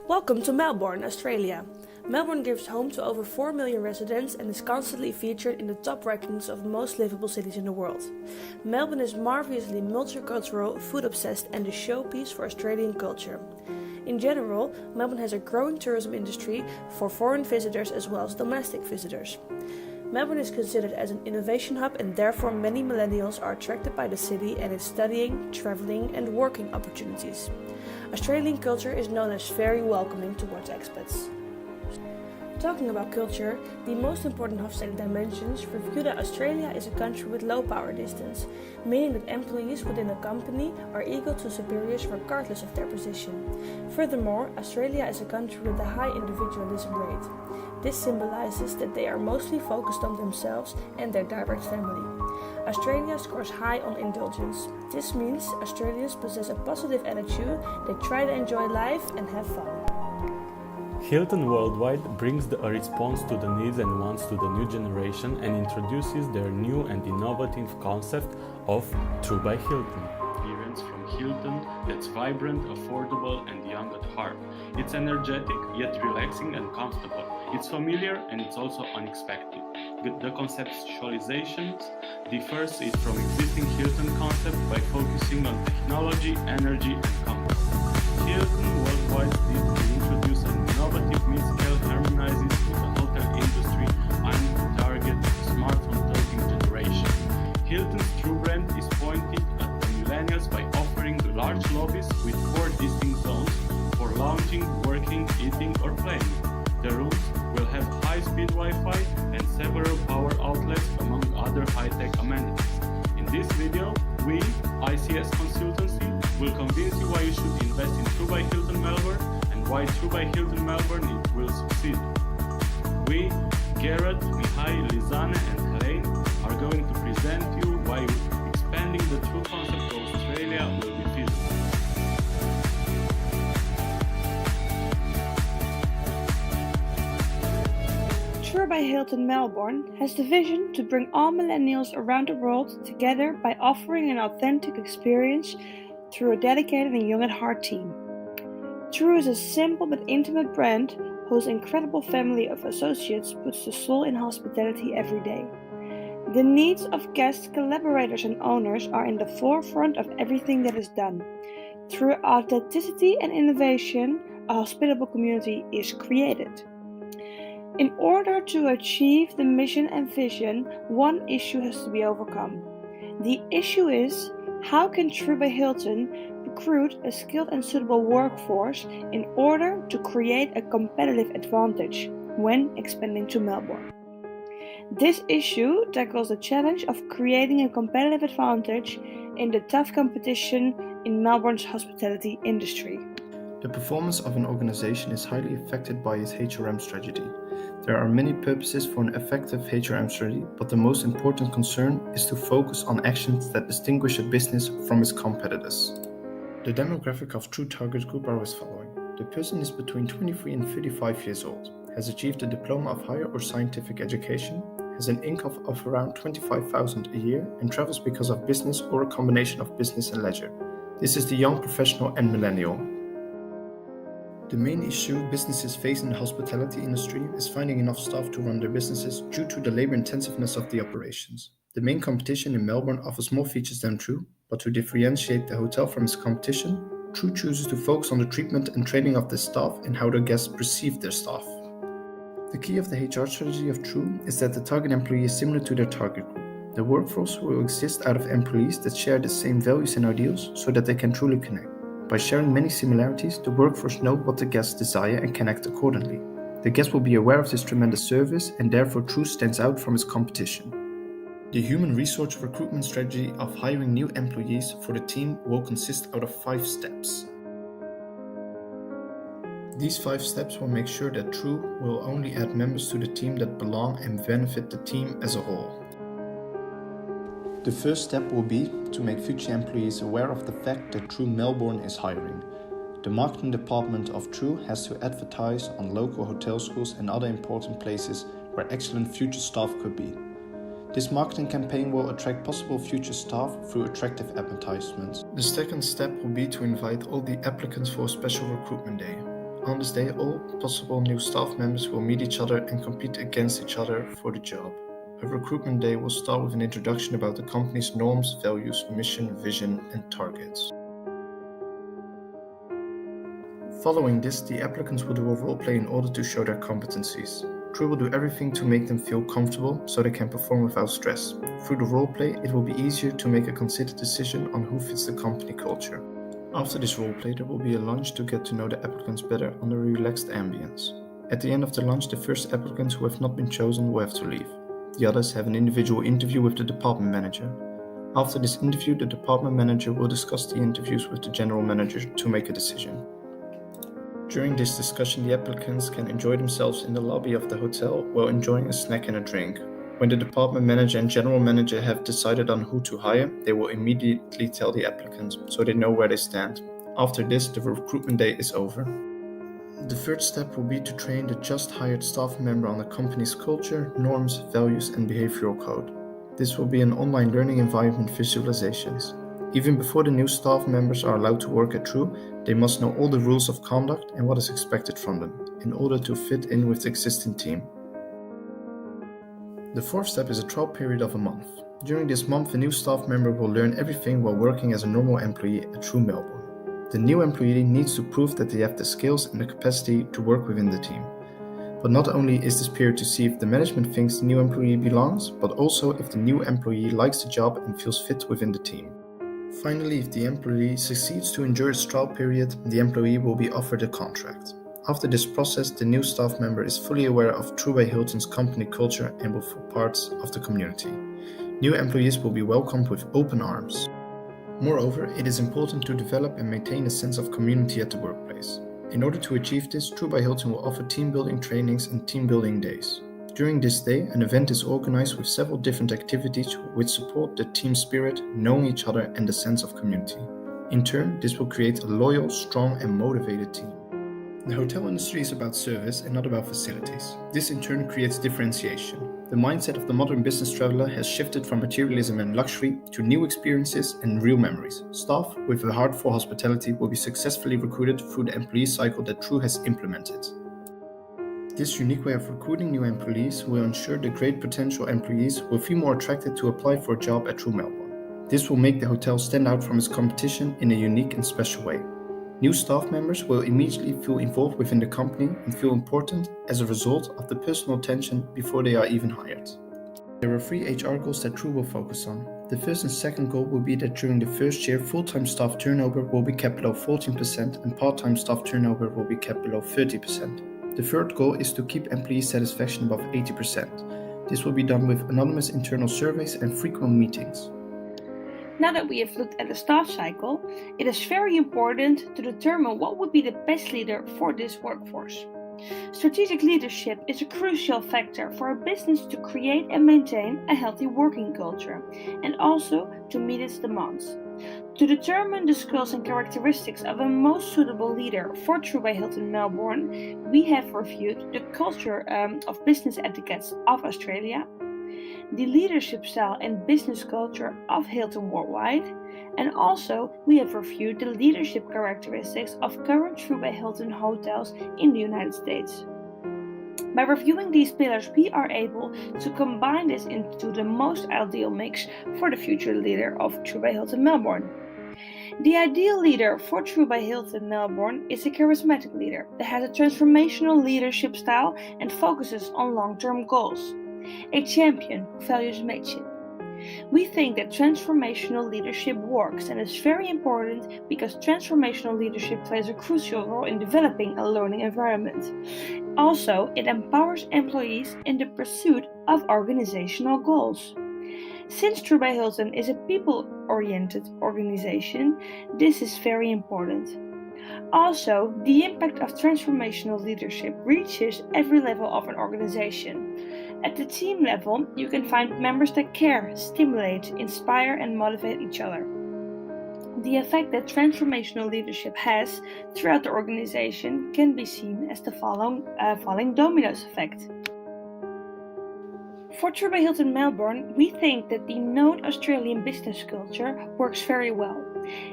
Welcome to Melbourne, Australia. Melbourne gives home to over 4 million residents and is constantly featured in the top rankings of most livable cities in the world. Melbourne is marvelously multicultural, food-obsessed and a showpiece for Australian culture. In general, Melbourne has a growing tourism industry for foreign visitors as well as domestic visitors. Melbourne is considered as an innovation hub and therefore many millennials are attracted by the city and its studying, travelling and working opportunities. Australian culture is known as very welcoming towards expats. Talking about culture, the most important Hofstede dimensions reveal that Australia is a country with low power distance, meaning that employees within a company are equal to superiors regardless of their position. Furthermore, Australia is a country with a high individualism rate. This symbolizes that they are mostly focused on themselves and their direct family. Australia scores high on indulgence. This means Australians possess a positive attitude, they try to enjoy life and have fun. Hilton Worldwide brings a response to the needs and wants to the new generation and introduces their new and innovative concept of TRU by Hilton. Experience from Hilton that's vibrant, affordable and young at heart. It's energetic yet relaxing and comfortable. It's familiar and it's also unexpected. The conceptualization differs from existing Hilton concept by focusing on technology, energy and comfort. Hilton Worldwide did introduce an innovative mid-scale harmonizes with the hotel industry and target the smartphone toting generation. Hilton's TRU brand is pointed at the millennials by offering large lobbies with 4 distinct zones for lounging, working, eating or playing. The rooms will have high-speed Wi-Fi and several power outlets among other high-tech amenities. In this video, we, ICS Consultancy, will convince you why you should invest in TRU by Hilton Melbourne and why TRU by Hilton Melbourne will succeed. We, Garrett, Mihai, Lizana and Helene, are going to present you why expanding the TRU concept to Australia will be feasible. TRU by Hilton Melbourne has the vision to bring all millennials around the world together by offering an authentic experience through a dedicated and young at heart team. TRU is a simple but intimate brand whose incredible family of associates puts the soul in hospitality every day. The needs of guests, collaborators and owners are in the forefront of everything that is done. Through authenticity and innovation, a hospitable community is created. In order to achieve the mission and vision, one issue has to be overcome. The issue is, how can TRU by Hilton recruit a skilled and suitable workforce in order to create a competitive advantage when expanding to Melbourne? This issue tackles the challenge of creating a competitive advantage in the tough competition in Melbourne's hospitality industry. The performance of an organization is highly affected by its HRM strategy. There are many purposes for an effective HRM strategy, but the most important concern is to focus on actions that distinguish a business from its competitors. The demographic of TRU target group are as following. The person is between 23 and 35 years old, has achieved a diploma of higher or scientific education, has an income of around 25,000 a year and travels because of business or a combination of business and leisure. This is the young professional and millennial. The main issue businesses face in the hospitality industry is finding enough staff to run their businesses due to the labor intensiveness of the operations. The main competition in Melbourne offers more features than TRU, but to differentiate the hotel from its competition, TRU chooses to focus on the treatment and training of the staff and how the guests perceive their staff. The key of the HR strategy of TRU is that the target employee is similar to their target group. The workforce will exist out of employees that share the same values and ideals so that they can truly connect. By sharing many similarities, the workforce know what the guests desire and can act accordingly. The guests will be aware of this tremendous service and therefore TRU stands out from its competition. The human resource recruitment strategy of hiring new employees for the team will consist out of 5 steps. These 5 steps will make sure that TRU will only add members to the team that belong and benefit the team as a whole. The first step will be to make future employees aware of the fact that TRU Melbourne is hiring. The marketing department of TRU has to advertise on local hotel schools and other important places where excellent future staff could be. This marketing campaign will attract possible future staff through attractive advertisements. The second step will be to invite all the applicants for a special recruitment day. On this day, all possible new staff members will meet each other and compete against each other for the job. A recruitment day will start with an introduction about the company's norms, values, mission, vision, and targets. Following this, the applicants will do a role play in order to show their competencies. TRU will do everything to make them feel comfortable so they can perform without stress. Through the role play, it will be easier to make a considered decision on who fits the company culture. After this role play, there will be a lunch to get to know the applicants better under a relaxed ambience. At the end of the lunch, the first applicants who have not been chosen will have to leave. The others have an individual interview with the department manager. After this interview, the department manager will discuss the interviews with the general manager to make a decision. During this discussion, the applicants can enjoy themselves in the lobby of the hotel while enjoying a snack and a drink. When the department manager and general manager have decided on who to hire, they will immediately tell the applicants so they know where they stand. After this, the recruitment day is over. The third step will be to train the just hired staff member on the company's culture, norms, values, and behavioral code. This will be an online learning environment visualizations. Even before the new staff members are allowed to work at TRU, they must know all the rules of conduct and what is expected from them, in order to fit in with the existing team. The fourth step is a trial period of a month. During this month, a new staff member will learn everything while working as a normal employee at TRU Melbourne. The new employee needs to prove that they have the skills and the capacity to work within the team. But not only is this period to see if the management thinks the new employee belongs, but also if the new employee likes the job and feels fit within the team. Finally, if the employee succeeds to endure its trial period, the employee will be offered a contract. After this process, the new staff member is fully aware of TRU by Hilton's company culture and will feel part of the community. New employees will be welcomed with open arms. Moreover, it is important to develop and maintain a sense of community at the workplace. In order to achieve this, TRU by Hilton will offer team building trainings and team building days. During this day, an event is organized with several different activities which support the team spirit, knowing each other, and the sense of community. In turn, this will create a loyal, strong, and motivated team. The hotel industry is about service and not about facilities. This in turn creates differentiation. The mindset of the modern business traveler has shifted from materialism and luxury to new experiences and real memories. Staff with a heart for hospitality will be successfully recruited through the employee cycle that TRU has implemented. This unique way of recruiting new employees will ensure the great potential employees will feel more attracted to apply for a job at TRU Melbourne. This will make the hotel stand out from its competition in a unique and special way. New staff members will immediately feel involved within the company and feel important as a result of the personal attention before they are even hired. There are 3 HR goals that TRU will focus on. The first and second goal will be that during the first year, full-time staff turnover will be kept below 14% and part-time staff turnover will be kept below 30%. The third goal is to keep employee satisfaction above 80%. This will be done with anonymous internal surveys and frequent meetings. Now that we have looked at the staff cycle, it is very important to determine what would be the best leader for this workforce. Strategic leadership is a crucial factor for a business to create and maintain a healthy working culture, and also to meet its demands. To determine the skills and characteristics of a most suitable leader for TRU by Hilton Melbourne, we have reviewed the culture of business etiquettes of Australia, the leadership style and business culture of Hilton worldwide, and also we have reviewed the leadership characteristics of current TRU by Hilton hotels in the United States. By reviewing these pillars, we are able to combine this into the most ideal mix for the future leader of TRU by Hilton Melbourne. The ideal leader for TRU by Hilton Melbourne is a charismatic leader that has a transformational leadership style and focuses on long-term goals. A champion who values mateship. We think that transformational leadership works and is very important because transformational leadership plays a crucial role in developing a learning environment. Also, it empowers employees in the pursuit of organizational goals. Since TRU by Hilton is a people-oriented organization, this is very important. Also, the impact of transformational leadership reaches every level of an organization. At the team level, you can find members that care, stimulate, inspire, and motivate each other. The effect that transformational leadership has throughout the organization can be seen as the following dominoes effect. For TRU by Hilton Melbourne, we think that the known Australian business culture works very well.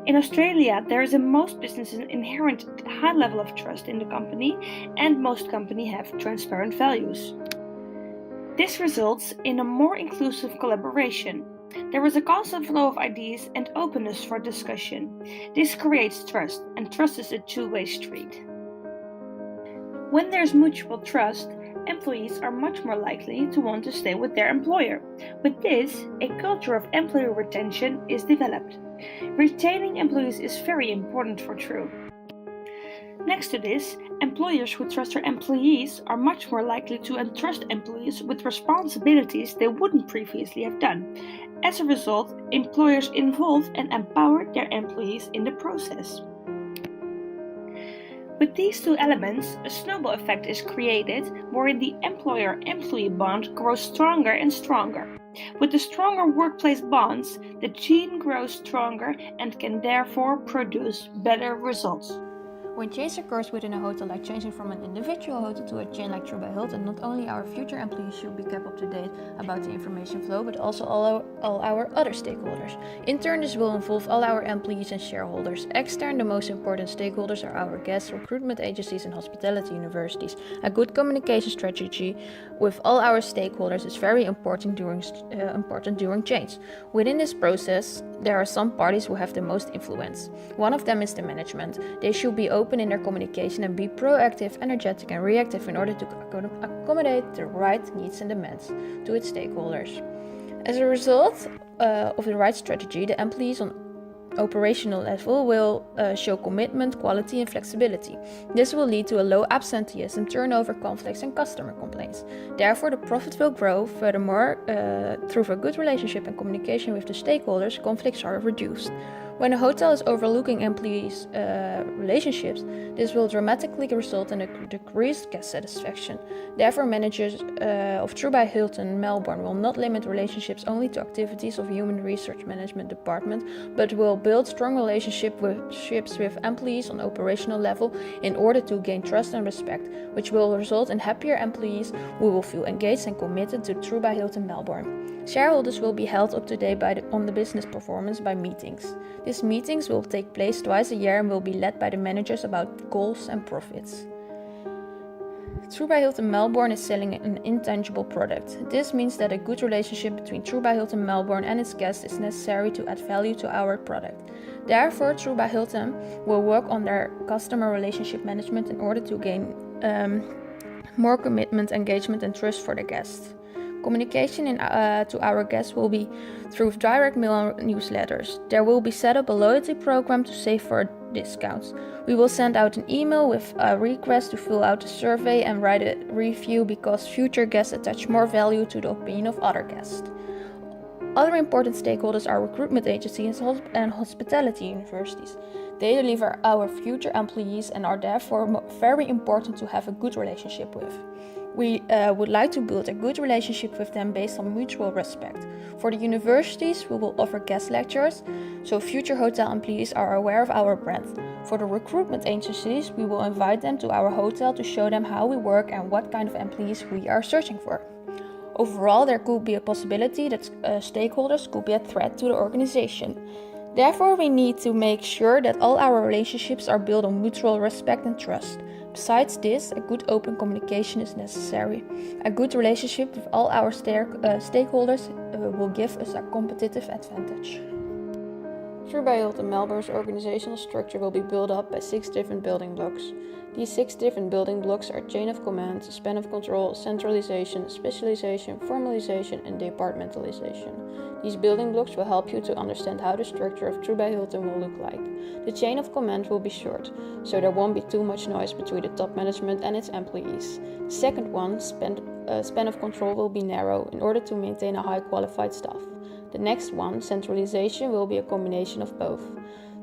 In Australia, there is in most businesses an inherent high level of trust in the company, and most companies have transparent values. This results in a more inclusive collaboration. There is a constant flow of ideas and openness for discussion. This creates trust, and trust is a two-way street. When there's mutual trust, employees are much more likely to want to stay with their employer. With this, a culture of employee retention is developed. Retaining employees is very important for TRU. Next to this, employers who trust their employees are much more likely to entrust employees with responsibilities they wouldn't previously have done. As a result, employers involve and empower their employees in the process. With these two elements, a snowball effect is created wherein the employer-employee bond grows stronger and stronger. With the stronger workplace bonds, the team grows stronger and can therefore produce better results. When change occurs within a hotel, like changing from an individual hotel to a chain like TRU Melbourne, not only our future employees should be kept up to date about the information flow, but also all our other stakeholders. In turn, this will involve all our employees and shareholders. Extern, the most important stakeholders are our guests, recruitment agencies and hospitality universities. A good communication strategy with all our stakeholders is very important during change. Within this process, there are some parties who have the most influence. One of them is the management. They should be open in their communication and be proactive, energetic and reactive in order to accommodate the right needs and demands to its stakeholders. As a result of the right strategy, the employees on operational level will show commitment, quality and flexibility. This will lead to a low absenteeism, turnover, conflicts and customer complaints. Therefore, the profit will grow. Furthermore, through a good relationship and communication with the stakeholders, conflicts are reduced. When a hotel is overlooking employees' relationships, this will dramatically result in a decreased guest satisfaction. Therefore, managers of TRU Hilton Melbourne will not limit relationships only to activities of human resource management department, but will build strong relationships with employees on operational level in order to gain trust and respect, which will result in happier employees who will feel engaged and committed to TRU Hilton Melbourne. Shareholders will be held up to date on the business performance by meetings. These meetings will take place twice a year and will be led by the managers about goals and profits. TRU Hilton Melbourne is selling an intangible product. This means that a good relationship between TRU Hilton Melbourne and its guests is necessary to add value to our product. Therefore, TRU Hilton will work on their customer relationship management in order to gain more commitment, engagement and trust for the guests. Communication to our guests will be through direct mail and newsletters. There will be set up a loyalty program to save for discounts. We will send out an email with a request to fill out a survey and write a review because future guests attach more value to the opinion of other guests. Other important stakeholders are recruitment agencies and hospitality universities. They deliver our future employees and are therefore very important to have a good relationship with. We would like to build a good relationship with them based on mutual respect. For the universities, we will offer guest lectures, so future hotel employees are aware of our brand. For the recruitment agencies, we will invite them to our hotel to show them how we work and what kind of employees we are searching for. Overall, there could be a possibility that stakeholders could be a threat to the organization. Therefore, we need to make sure that all our relationships are built on mutual respect and trust. Besides this, a good open communication is necessary. A good relationship with all our stakeholders will give us a competitive advantage. TRU Hilton Melbourne's organizational structure will be built up by 6 different building blocks. These 6 different building blocks are chain of command, span of control, centralization, specialization, formalization and departmentalization. These building blocks will help you to understand how the structure of TRU Hilton will look like. The chain of command will be short, so there won't be too much noise between the top management and its employees. The second one, span of control, will be narrow in order to maintain a high qualified staff. The next one, centralization, will be a combination of both.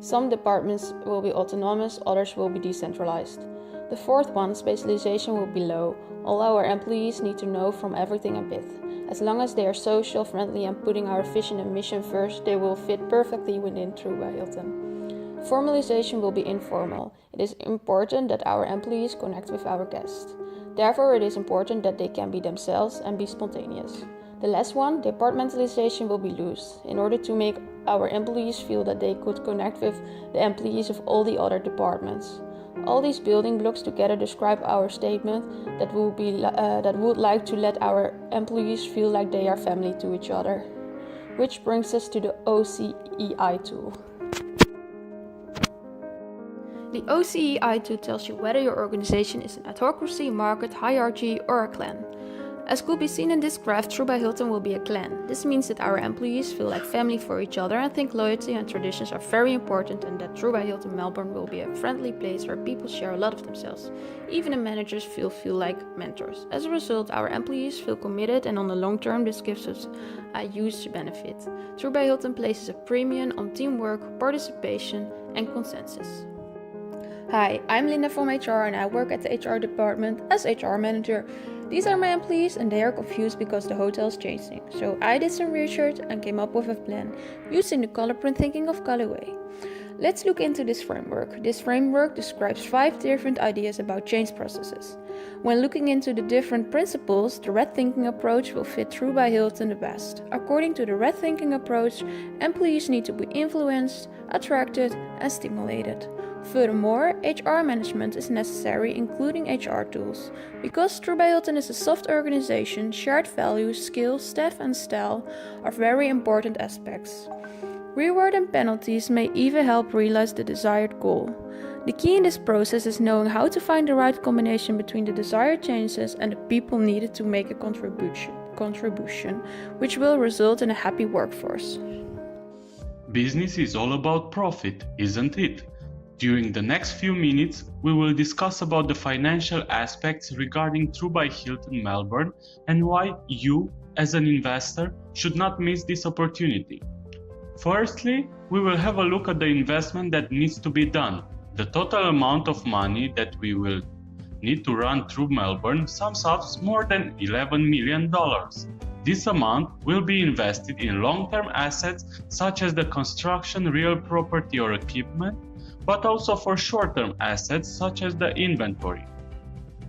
Some departments will be autonomous, others will be decentralized. The fourth one, specialization, will be low. All our employees need to know from everything a bit. As long as they are social, friendly and putting our vision and mission first, they will fit perfectly within TRU Hilton. Formalization will be informal. It is important that our employees connect with our guests. Therefore, it is important that they can be themselves and be spontaneous. The last one, departmentalization, will be loose. In order to make our employees feel that they could connect with the employees of all the other departments. All these building blocks together describe our statement that would like to let our employees feel like they are family to each other. Which brings us to the OCEI tool. The OCEI tool tells you whether your organization is an autocracy, market, hierarchy, or a clan. As could be seen in this graph, TRU by Hilton will be a clan. This means that our employees feel like family for each other and think loyalty and traditions are very important, and that TRU by Hilton Melbourne will be a friendly place where people share a lot of themselves. Even the managers feel like mentors. As a result, our employees feel committed, and on the long term this gives us a huge benefit. TRU by Hilton places a premium on teamwork, participation and consensus. Hi, I'm Linda from HR and I work at the HR department as HR manager. These are my employees and they are confused because the hotel is changing. So I did some research and came up with a plan using the color print thinking of Callaway. Let's look into this framework. This framework describes 5 different ideas about change processes. When looking into the different principles, the red thinking approach will fit TRU by Hilton the best. According to the red thinking approach, employees need to be influenced, attracted and stimulated. Furthermore, HR management is necessary, including HR tools. Because TRU by Hilton is a soft organization, shared values, skills, staff and style are very important aspects. Reward and penalties may even help realize the desired goal. The key in this process is knowing how to find the right combination between the desired changes and the people needed to make a contribution, which will result in a happy workforce. Business is all about profit, isn't it? During the next few minutes, we will discuss about the financial aspects regarding TRU by Hilton Melbourne and why you, as an investor, should not miss this opportunity. Firstly, we will have a look at the investment that needs to be done. The total amount of money that we will need to run TRU Melbourne sums up more than $11 million. This amount will be invested in long-term assets such as the construction, real property or equipment, but also for short-term assets such as the inventory.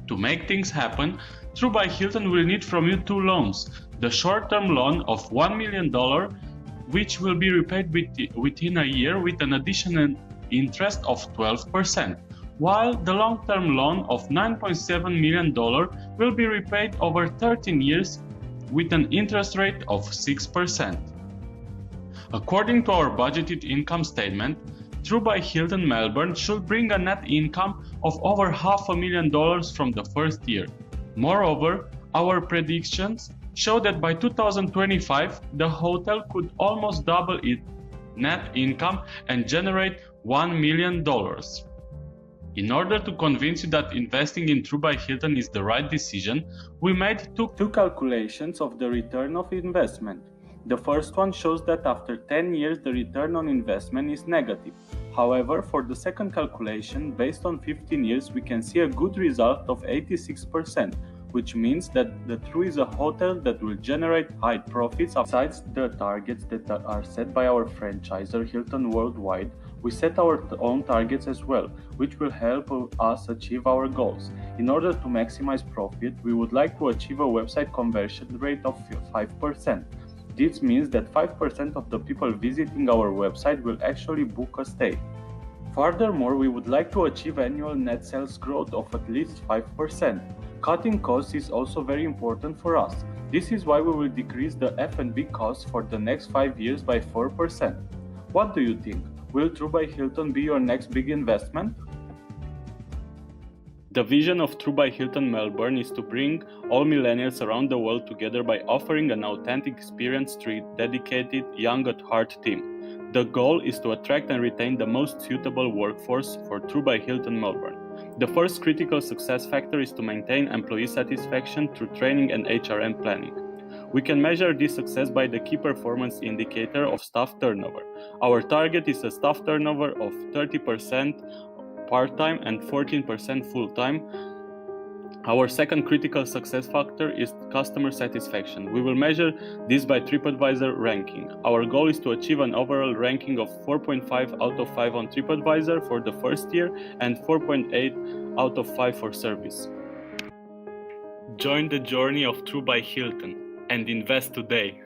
To make things happen, TRU by Hilton will need from you 2 loans. The short-term loan of $1 million, which will be repaid within a year with an additional interest of 12%, while the long-term loan of $9.7 million will be repaid over 13 years with an interest rate of 6%. According to our budgeted income statement, TRU by Hilton Melbourne should bring a net income of over $500,000 from the first year. Moreover, our predictions show that by 2025, the hotel could almost double its net income and generate $1 million. In order to convince you that investing in TRU by Hilton is the right decision, we made two calculations of the return of investment. The first one shows that after 10 years the return on investment is negative. However, for the second calculation, based on 15 years, we can see a good result of 86%, which means that the TRU is a hotel that will generate high profits. Besides the targets that are set by our franchisor Hilton Worldwide, we set our own targets as well, which will help us achieve our goals. In order to maximize profit, we would like to achieve a website conversion rate of 5%. This means that 5% of the people visiting our website will actually book a stay. Furthermore, we would like to achieve annual net sales growth of at least 5%. Cutting costs is also very important for us. This is why we will decrease the F&B costs for the next 5 years by 4%. What do you think? Will TRU by Hilton be your next big investment? The vision of TRU by Hilton Melbourne is to bring all millennials around the world together by offering an authentic experience to a dedicated, young at heart team. The goal is to attract and retain the most suitable workforce for TRU by Hilton Melbourne. The first critical success factor is to maintain employee satisfaction through training and HRM planning. We can measure this success by the key performance indicator of staff turnover. Our target is a staff turnover of 30% part-time and 14% full-time. Our second critical success factor is customer satisfaction. We will measure this by TripAdvisor ranking. Our goal is to achieve an overall ranking of 4.5 out of 5 on TripAdvisor for the first year and 4.8 out of 5 for service. Join the journey of TRU by Hilton and invest today.